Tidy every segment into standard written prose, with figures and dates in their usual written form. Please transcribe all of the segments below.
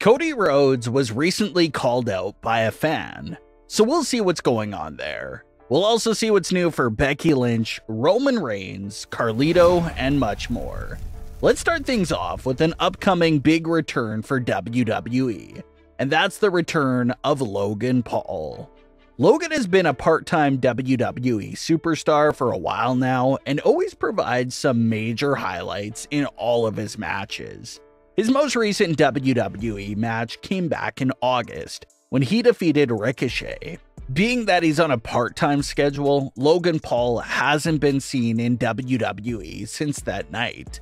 Cody Rhodes was recently called out by a fan, so we'll see what's going on there. We'll also see what's new for Becky Lynch, Roman Reigns, Carlito, and much more. Let's start things off with an upcoming big return for WWE, and that's the return of Logan Paul. Logan has been a part-time WWE superstar for a while now and always provides some major highlights in all of his matches. His most recent WWE match came back in August when he defeated Ricochet. Being that he's on a part-time schedule, Logan Paul hasn't been seen in WWE since that night.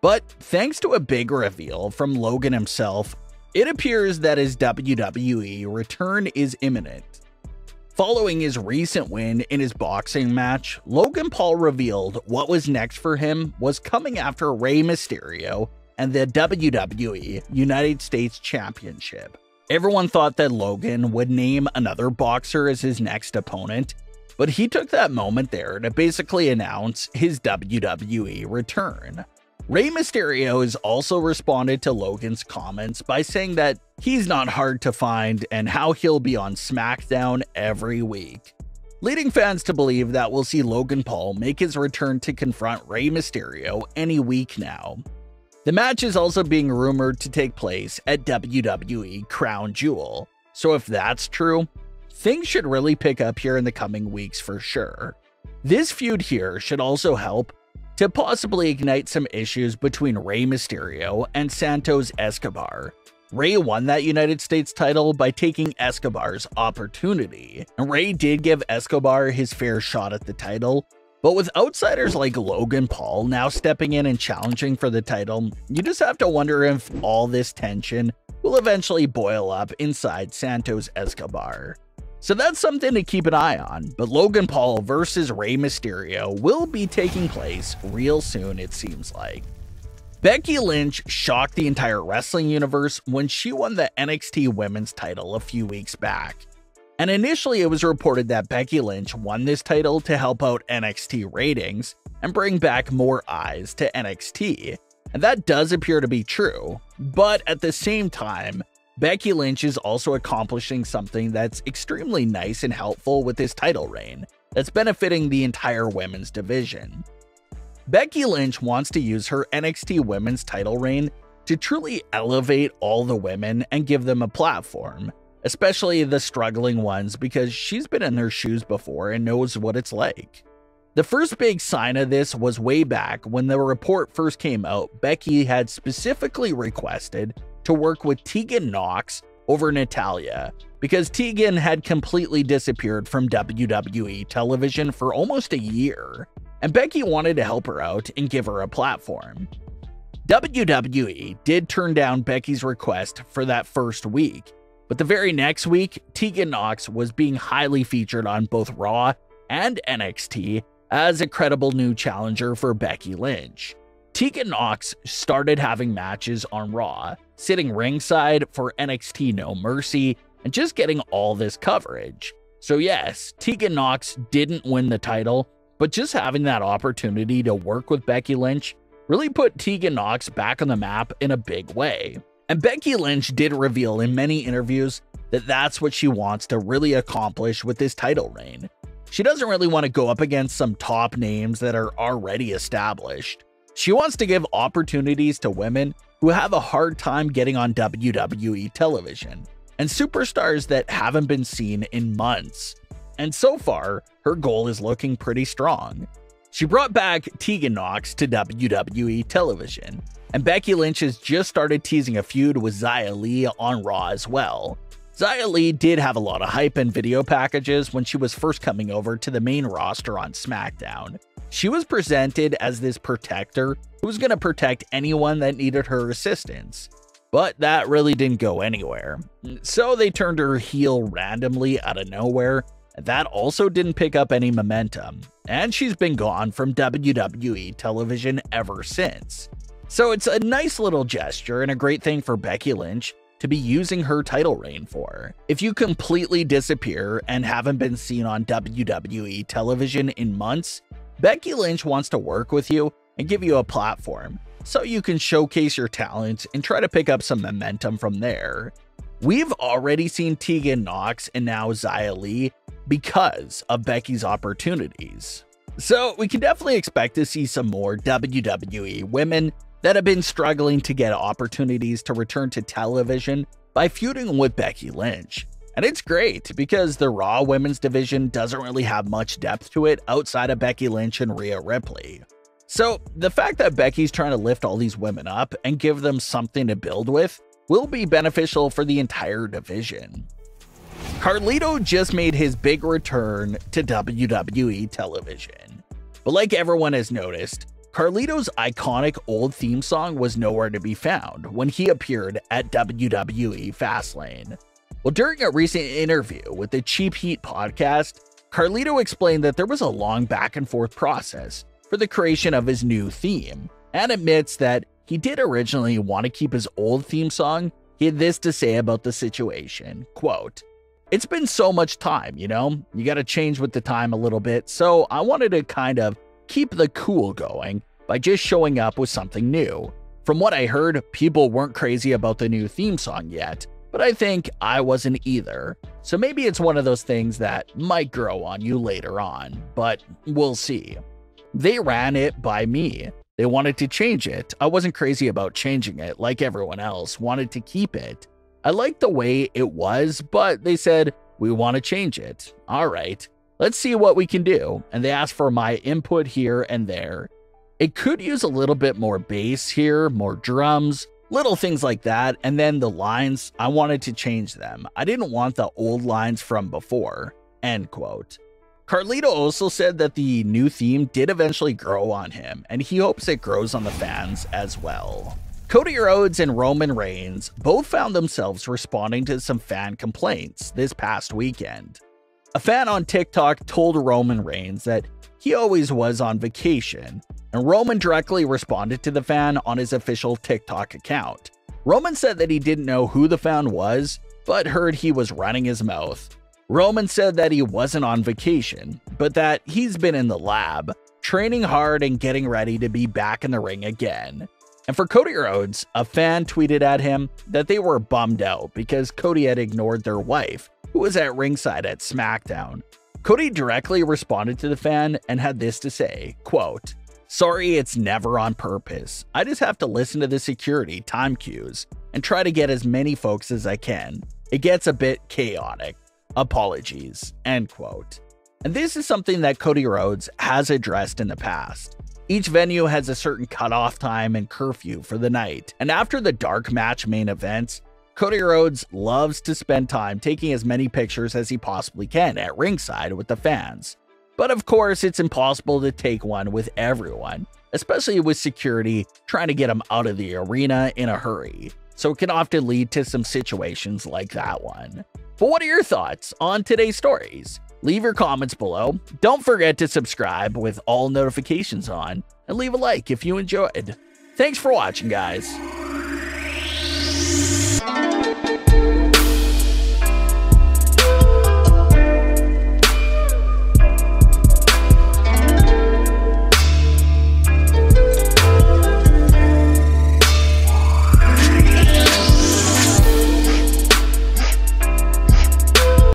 But thanks to a big reveal from Logan himself, it appears that his WWE return is imminent. Following his recent win in his boxing match, Logan Paul revealed what was next for him was coming after Rey Mysterio and the WWE United States Championship. Everyone thought that Logan would name another boxer as his next opponent, but he took that moment there to basically announce his WWE return. Rey Mysterio has also responded to Logan's comments by saying that he's not hard to find and how he'll be on Smackdown every week, leading fans to believe that we'll see Logan Paul make his return to confront Rey Mysterio any week now. The match is also being rumored to take place at WWE Crown Jewel, so if that's true, things should really pick up here in the coming weeks for sure. This feud here should also help to possibly ignite some issues between Rey Mysterio and Santos Escobar. Rey won that United States title by taking Escobar's opportunity, and Rey did give Escobar his fair shot at the title, but with outsiders like Logan Paul now stepping in and challenging for the title, you just have to wonder if all this tension will eventually boil up inside Santos Escobar. So that's something to keep an eye on, but Logan Paul versus Rey Mysterio will be taking place real soon, it seems like. Becky Lynch shocked the entire wrestling universe when she won the NXT Women's title a few weeks back. And initially it was reported that Becky Lynch won this title to help out NXT ratings and bring back more eyes to NXT, and that does appear to be true, but at the same time, Becky Lynch is also accomplishing something that's extremely nice and helpful with this title reign that's benefiting the entire women's division. Becky Lynch wants to use her NXT Women's title reign to truly elevate all the women and give them a platform, especially the struggling ones, because she's been in their shoes before and knows what it's like. The first big sign of this was way back when the report first came out. Becky had specifically requested to work with Tegan Nox over Natalya because Tegan had completely disappeared from WWE television for almost a year, and Becky wanted to help her out and give her a platform. WWE did turn down Becky's request for that first week, but the very next week, Tegan Nox was being highly featured on both Raw and NXT as a credible new challenger for Becky Lynch. Tegan Nox started having matches on Raw, sitting ringside for NXT No Mercy, and just getting all this coverage. So yes, Tegan Nox didn't win the title, but just having that opportunity to work with Becky Lynch really put Tegan Nox back on the map in a big way. And Becky Lynch did reveal in many interviews that that's what she wants to really accomplish with this title reign. She doesn't really want to go up against some top names that are already established. She wants to give opportunities to women who have a hard time getting on WWE television, and superstars that haven't been seen in months. And so far, her goal is looking pretty strong. She brought back Tegan Nox to WWE television, and Becky Lynch has just started teasing a feud with Xia Li on Raw as well. Xia Li did have a lot of hype and video packages when she was first coming over to the main roster on Smackdown. She was presented as this protector who was going to protect anyone that needed her assistance, but that really didn't go anywhere. So they turned her heel randomly out of nowhere, and that also didn't pick up any momentum, and she's been gone from WWE television ever since. So it's a nice little gesture and a great thing for Becky Lynch to be using her title reign for. If you completely disappear and haven't been seen on WWE television in months, Becky Lynch wants to work with you and give you a platform so you can showcase your talent and try to pick up some momentum from there. We've already seen Tegan Nox and now Xia Li because of Becky's opportunities. So we can definitely expect to see some more WWE women that have been struggling to get opportunities to return to television by feuding with Becky Lynch. And it's great because the Raw women's division doesn't really have much depth to it outside of Becky Lynch and Rhea Ripley. So the fact that Becky's trying to lift all these women up and give them something to build with will be beneficial for the entire division. Carlito just made his big return to WWE television. But like everyone has noticed, Carlito's iconic old theme song was nowhere to be found when he appeared at WWE Fastlane. Well, during a recent interview with the Cheap Heat podcast, Carlito explained that there was a long back and forth process for the creation of his new theme, and admits that he did originally want to keep his old theme song. He had this to say about the situation, quote, "It's been so much time, you know? You gotta change with the time a little bit, so I wanted to kind of keep the cool going by just showing up with something new. From what I heard, people weren't crazy about the new theme song yet, but I think I wasn't either. So maybe it's one of those things that might grow on you later on, but we'll see. They ran it by me. They wanted to change it. I wasn't crazy about changing it like everyone else wanted to keep it. I liked the way it was, but they said, we want to change it. All right, let's see what we can do. And they asked for my input here and there. It could use a little bit more bass here, more drums, little things like that. And then the lines, I wanted to change them. I didn't want the old lines from before." End quote. Carlito also said that the new theme did eventually grow on him, and he hopes it grows on the fans as well. Cody Rhodes and Roman Reigns both found themselves responding to some fan complaints this past weekend. A fan on TikTok told Roman Reigns that he always was on vacation, and Roman directly responded to the fan on his official TikTok account. Roman said that he didn't know who the fan was, but heard he was running his mouth. Roman said that he wasn't on vacation, but that he's been in the lab, training hard and getting ready to be back in the ring again. And for Cody Rhodes, a fan tweeted at him that they were bummed out because Cody had ignored their wife, who was at ringside at Smackdown. Cody directly responded to the fan and had this to say, quote, "Sorry, it's never on purpose. I just have to listen to the security time cues and try to get as many folks as I can. It gets a bit chaotic. Apologies." End quote. And this is something that Cody Rhodes has addressed in the past. Each venue has a certain cutoff time and curfew for the night, and after the dark match main events, Cody Rhodes loves to spend time taking as many pictures as he possibly can at ringside with the fans. But of course, it's impossible to take one with everyone, especially with security trying to get them out of the arena in a hurry. So it can often lead to some situations like that one. But what are your thoughts on today's stories? Leave your comments below. Don't forget to subscribe with all notifications on, and leave a like if you enjoyed. Thanks for watching, guys.